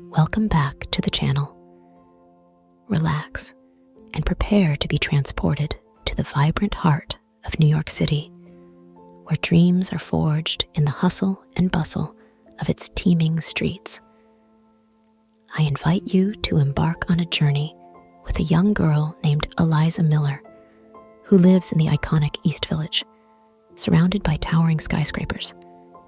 Welcome back to the channel. Relax and prepare to be transported to the vibrant heart of New York City, where dreams are forged in the hustle and bustle of its teeming streets. I invite you to embark on a journey with a young girl named Eliza Miller, who lives in the iconic East Village, surrounded by towering skyscrapers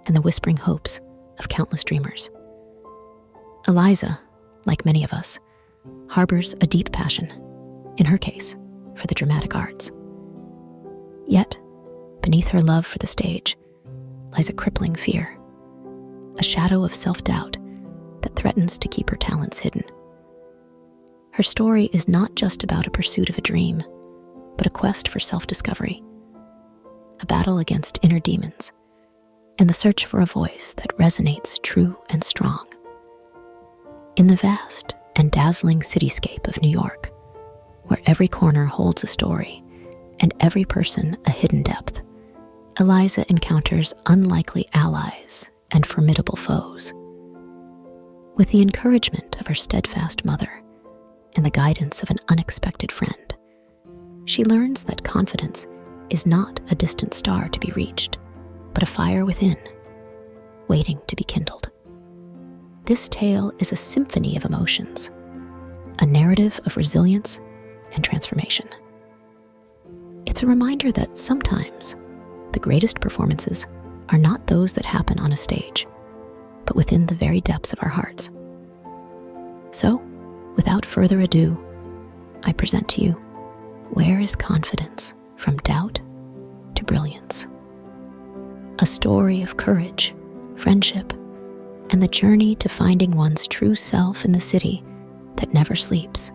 and the whispering hopes of countless dreamers. Eliza, like many of us, harbors a deep passion, in her case, for the dramatic arts. Yet, beneath her love for the stage lies a crippling fear, a shadow of self-doubt that threatens to keep her talents hidden. Her story is not just about a pursuit of a dream, but a quest for self-discovery, a battle against inner demons, and the search for a voice that resonates true and strong. In the vast and dazzling cityscape of New York, where every corner holds a story and every person a hidden depth, Eliza encounters unlikely allies and formidable foes. With the encouragement of her steadfast mother and the guidance of an unexpected friend, she learns that confidence is not a distant star to be reached, but a fire within, waiting to be kindled. This tale is a symphony of emotions, a narrative of resilience and transformation. It's a reminder that sometimes the greatest performances are not those that happen on a stage, but within the very depths of our hearts. So, without further ado, I present to you, Where is Confidence from Doubt to Brilliance? A story of courage, friendship, and the journey to finding one's true self in the city that never sleeps.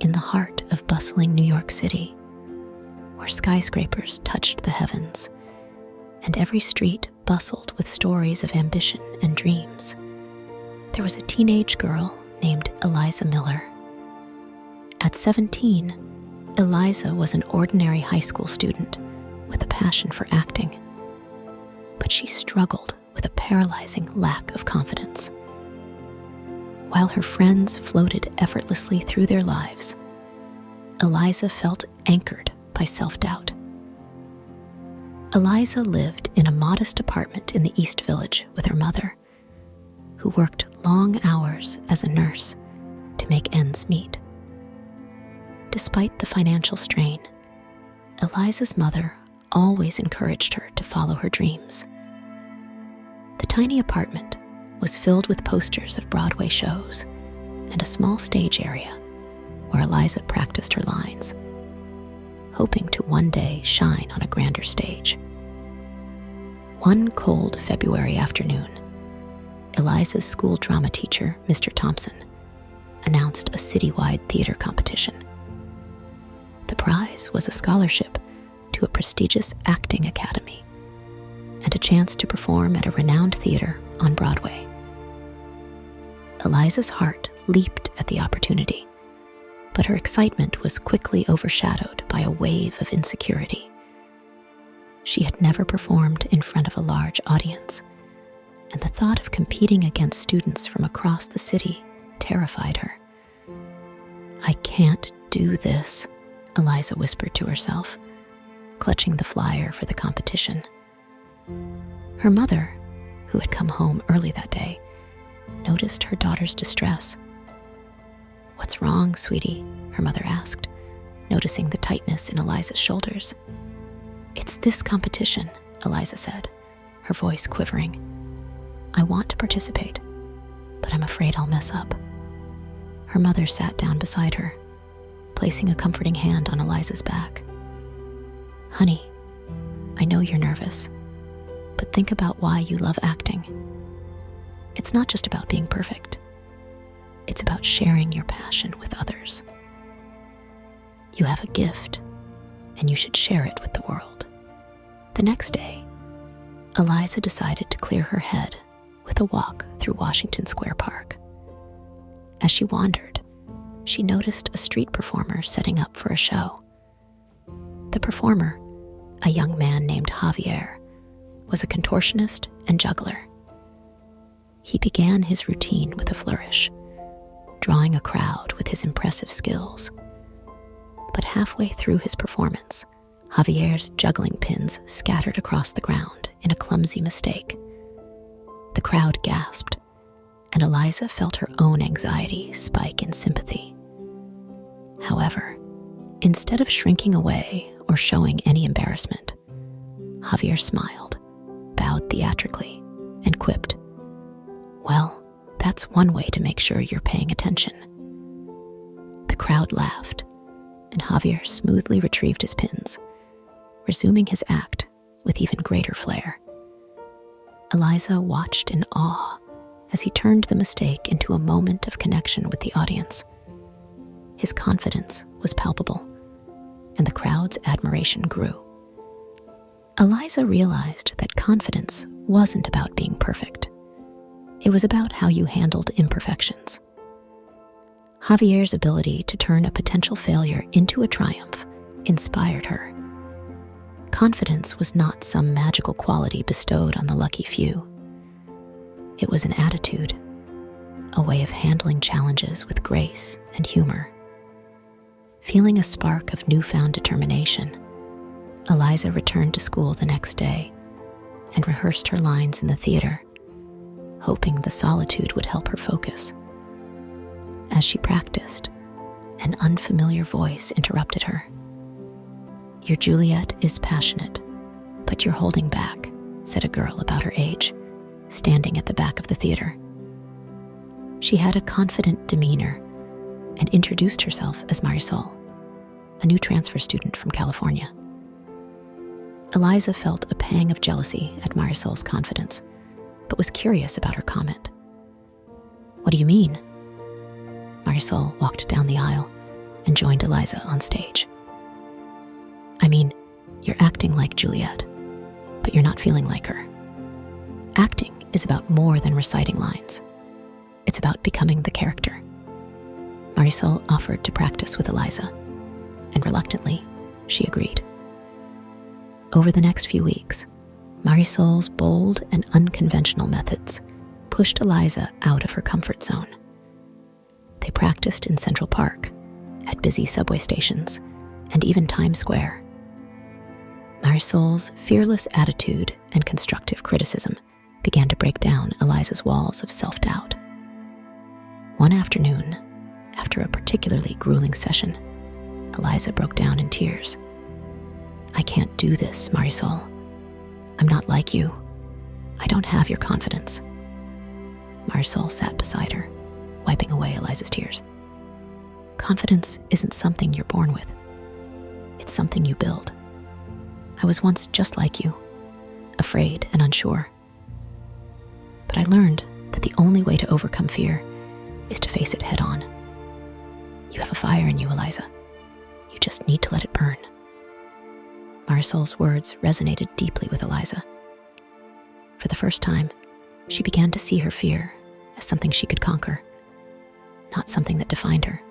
In the heart of bustling New York City, where skyscrapers touched the heavens and every street bustled with stories of ambition and dreams, there was a teenage girl named Eliza Miller. At 17, Eliza was an ordinary high school student with a passion for acting, but she struggled with a paralyzing lack of confidence. While her friends floated effortlessly through their lives, Eliza felt anchored by self-doubt. Eliza lived in a modest apartment in the East Village with her mother, who worked long hours as a nurse to make ends meet. Despite the financial strain, Eliza's mother always encouraged her to follow her dreams. The tiny apartment was filled with posters of Broadway shows and a small stage area where Eliza practiced her lines, hoping to one day shine on a grander stage. One cold February afternoon, Eliza's school drama teacher, Mr. Thompson, announced a citywide theater competition. The prize was a scholarship to a prestigious acting academy and a chance to perform at a renowned theater on Broadway. Eliza's heart leaped at the opportunity, but her excitement was quickly overshadowed by a wave of insecurity. She had never performed in front of a large audience, and the thought of competing against students from across the city terrified her. "I can't do this," Eliza whispered to herself, clutching the flyer for the competition. Her mother, who had come home early that day, noticed her daughter's distress. "What's wrong, sweetie?" her mother asked, noticing the tightness in Eliza's shoulders. "It's this competition," Eliza said, her voice quivering. "I want to participate, but I'm afraid I'll mess up." Her mother sat down beside her, placing a comforting hand on Eliza's back. "Honey, I know you're nervous, but think about why you love acting. It's not just about being perfect. It's about sharing your passion with others. You have a gift, and you should share it with the world." The next day, Eliza decided to clear her head with a walk through Washington Square Park. As she wandered, she noticed a street performer setting up for a show. The performer, a young man named Javier, was a contortionist and juggler. He began his routine with a flourish, drawing a crowd with his impressive skills. But halfway through his performance, Javier's juggling pins scattered across the ground in a clumsy mistake. The crowd gasped, and Eliza felt her own anxiety spike in sympathy. However, instead of shrinking away or showing any embarrassment, Javier smiled, bowed theatrically, and quipped, "Well, that's one way to make sure you're paying attention." The crowd laughed, and Javier smoothly retrieved his pins, resuming his act with even greater flair. Eliza watched in awe as he turned the mistake into a moment of connection with the audience. His confidence was palpable, and the crowd's admiration grew. Eliza realized that confidence wasn't about being perfect. It was about how you handled imperfections. Javier's ability to turn a potential failure into a triumph inspired her. Confidence was not some magical quality bestowed on the lucky few. It was an attitude, a way of handling challenges with grace and humor. Feeling a spark of newfound determination, Eliza returned to school the next day and rehearsed her lines in the theater, hoping the solitude would help her focus. As she practiced, an unfamiliar voice interrupted her. "Your Juliet is passionate, but you're holding back," said a girl about her age, standing at the back of the theater. She had a confident demeanor and introduced herself as Marisol, a new transfer student from California. Eliza felt a pang of jealousy at Marisol's confidence, but was curious about her comment. "What do you mean?" Marisol walked down the aisle and joined Eliza on stage. "I mean, you're acting like Juliet, but you're not feeling like her. Acting is about more than reciting lines. It's about becoming the character." Marisol offered to practice with Eliza, and reluctantly, she agreed. Over the next few weeks, Marisol's bold and unconventional methods pushed Eliza out of her comfort zone. They practiced in Central Park, at busy subway stations, and even Times Square. Marisol's fearless attitude and constructive criticism began to break down Eliza's walls of self-doubt. One afternoon, after a particularly grueling session, Eliza broke down in tears. "I can't do this, Marisol. I'm not like you. I don't have your confidence." Marisol sat beside her, wiping away Eliza's tears. "Confidence isn't something you're born with. It's something you build. I was once just like you, afraid and unsure. But I learned that the only way to overcome fear is to face it head on. You have a fire in you, Eliza. You just need to let it burn." Marisol's words resonated deeply with Eliza. For the first time, she began to see her fear as something she could conquer, not something that defined her.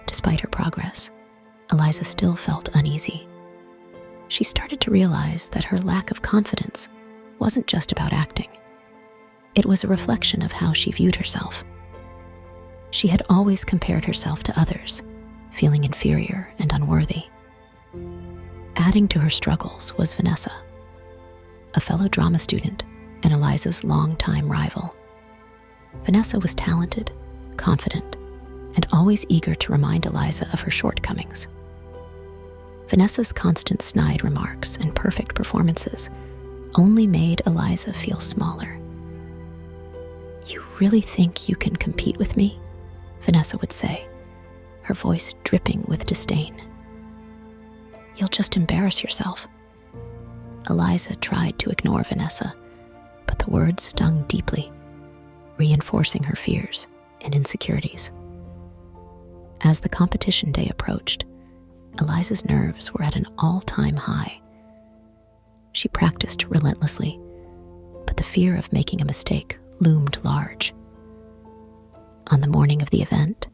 Despite her progress, Eliza still felt uneasy. She started to realize that her lack of confidence wasn't just about acting. It was a reflection of how she viewed herself. She had always compared herself to others, feeling inferior and unworthy. Adding to her struggles was Vanessa, a fellow drama student and Eliza's longtime rival. Vanessa was talented, confident, and always eager to remind Eliza of her shortcomings. Vanessa's constant snide remarks and perfect performances only made Eliza feel smaller. "You really think you can compete with me?" Vanessa would say, her voice dripping with disdain. "You'll just embarrass yourself." Eliza tried to ignore Vanessa, but the words stung deeply, reinforcing her fears and insecurities. As the competition day approached, Eliza's nerves were at an all-time high. She practiced relentlessly, but the fear of making a mistake loomed large. On the morning of the event,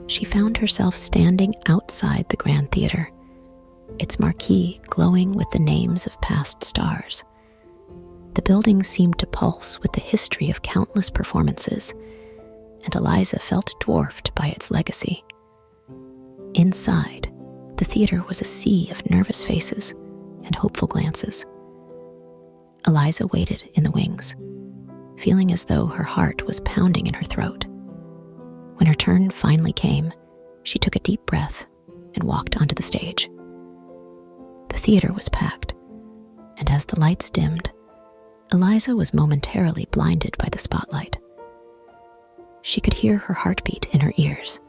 she found herself standing outside the Grand Theater, its marquee glowing with the names of past stars, The building seemed to pulse with the history of countless performances, and Eliza felt dwarfed by its legacy. Inside, the theater was a sea of nervous faces and hopeful glances. Eliza waited in the wings, feeling as though her heart was pounding in her throat. When her turn finally came, she took a deep breath and walked onto the stage. The theater was packed, and as the lights dimmed, Eliza was momentarily blinded by the spotlight. She could hear her heartbeat in her ears,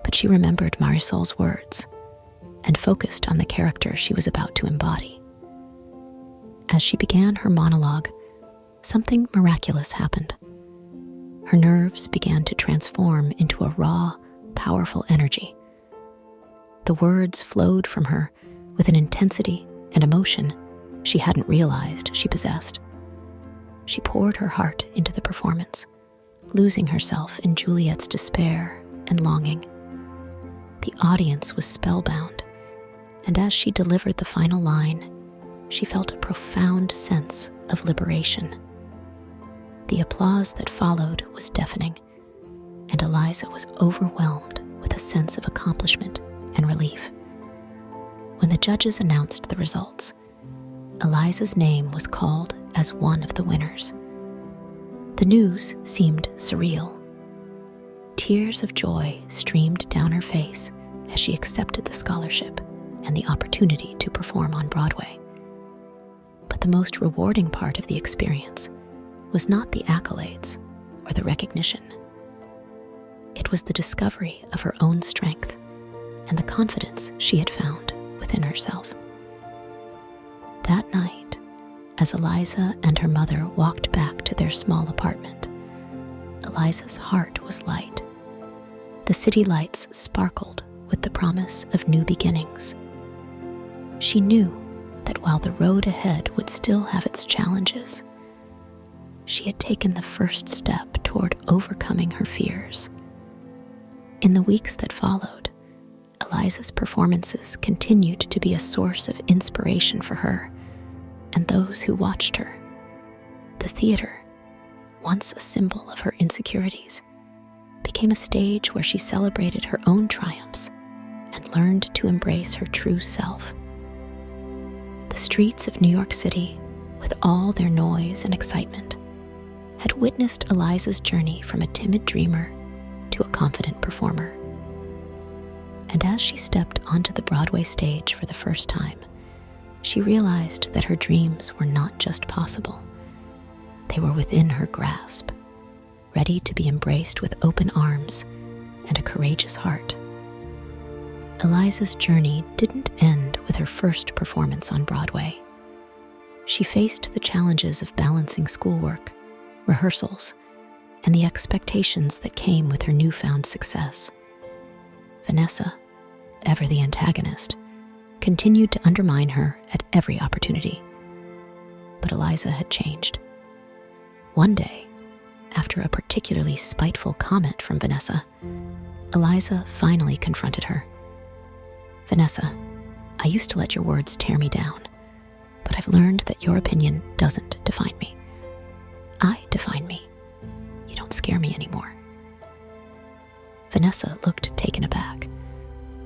but she remembered Marisol's words and focused on the character she was about to embody. As she began her monologue, something miraculous happened. Her nerves began to transform into a raw, powerful energy. The words flowed from her with an intensity and emotion she hadn't realized she possessed. She poured her heart into the performance, losing herself in Juliet's despair and longing. The audience was spellbound, and as she delivered the final line, she felt a profound sense of liberation. The applause that followed was deafening, and Eliza was overwhelmed with a sense of accomplishment and relief. When the judges announced the results, Eliza's name was called as one of the winners. The news seemed surreal. Tears of joy streamed down her face as she accepted the scholarship and the opportunity to perform on Broadway. But the most rewarding part of the experience was not the accolades or the recognition. It was the discovery of her own strength and the confidence she had found within herself. That night, as Eliza and her mother walked back to their small apartment, Eliza's heart was light. The city lights sparkled with the promise of new beginnings. She knew that while the road ahead would still have its challenges, she had taken the first step toward overcoming her fears. In the weeks that followed, Eliza's performances continued to be a source of inspiration for her and those who watched her. The theater, once a symbol of her insecurities, became a stage where she celebrated her own triumphs and learned to embrace her true self. The streets of New York City, with all their noise and excitement, had witnessed Eliza's journey from a timid dreamer to a confident performer. And as she stepped onto the Broadway stage for the first time, she realized that her dreams were not just possible. They were within her grasp, ready to be embraced with open arms and a courageous heart. Eliza's journey didn't end with her first performance on Broadway. She faced the challenges of balancing schoolwork, rehearsals, and the expectations that came with her newfound success. Vanessa, ever the antagonist, continued to undermine her at every opportunity. But Eliza had changed. One day, after a particularly spiteful comment from Vanessa, Eliza finally confronted her. "Vanessa, I used to let your words tear me down, but I've learned that your opinion doesn't define me. I define me. You don't scare me anymore." Vanessa looked taken aback,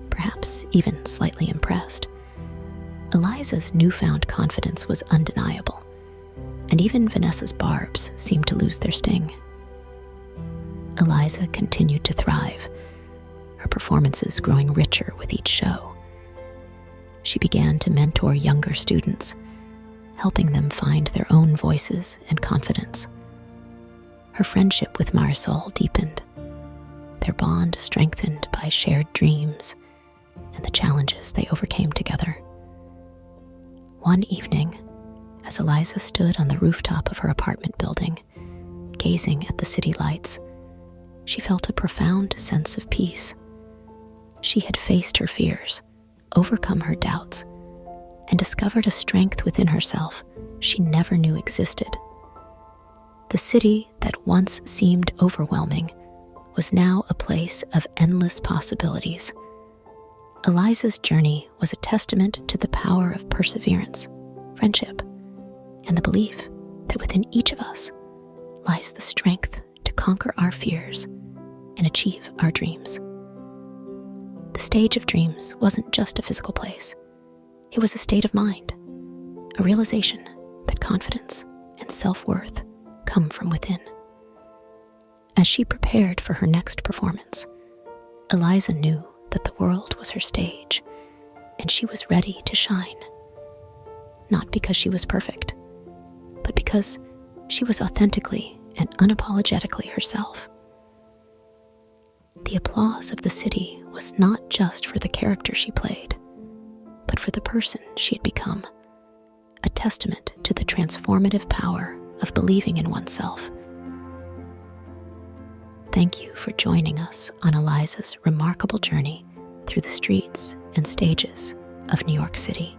perhaps even slightly impressed. Eliza's newfound confidence was undeniable, and even Vanessa's barbs seemed to lose their sting. Eliza continued to thrive, her performances growing richer with each show. She began to mentor younger students, helping them find their own voices and confidence. Her friendship with Marisol deepened, their bond strengthened by shared dreams and the challenges they overcame together. One evening, as Eliza stood on the rooftop of her apartment building, gazing at the city lights, she felt a profound sense of peace. She had faced her fears, overcome her doubts, and discovered a strength within herself she never knew existed. The city that once seemed overwhelming was now a place of endless possibilities. Eliza's journey was a testament to the power of perseverance, friendship, and the belief within each of us lies the strength to conquer our fears and achieve our dreams. The stage of dreams wasn't just a physical place. It was a state of mind, a realization that confidence and self-worth come from within. As she prepared for her next performance, Eliza knew that the world was her stage, and she was ready to shine. Not because she was perfect, but because she was authentically and unapologetically herself. The applause of the city was not just for the character she played, but for the person she had become, a testament to the transformative power of believing in oneself. Thank you for joining us on Eliza's remarkable journey through the streets and stages of New York City.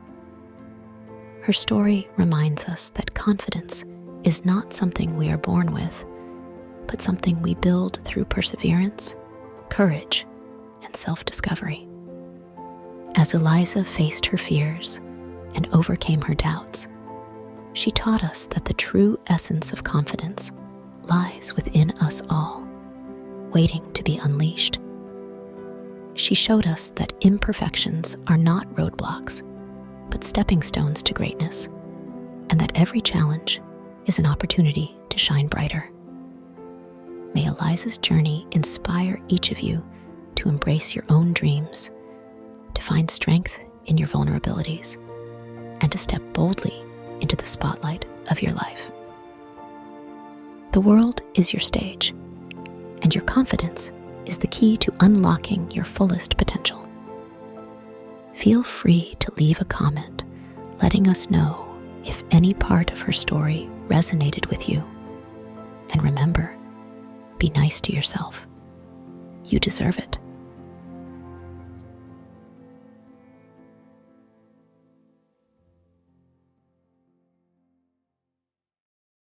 Her story reminds us that confidence is not something we are born with, but something we build through perseverance, courage, and self-discovery. As Eliza faced her fears and overcame her doubts, she taught us that the true essence of confidence lies within us all, waiting to be unleashed. She showed us that imperfections are not roadblocks, but stepping stones to greatness, and that every challenge is an opportunity to shine brighter. May Eliza's journey inspire each of you to embrace your own dreams, to find strength in your vulnerabilities, and to step boldly into the spotlight of your life. The world is your stage, and your confidence is the key to unlocking your fullest potential. Feel free to leave a comment letting us know if any part of her story resonated with you. And remember, be nice to yourself. You deserve it.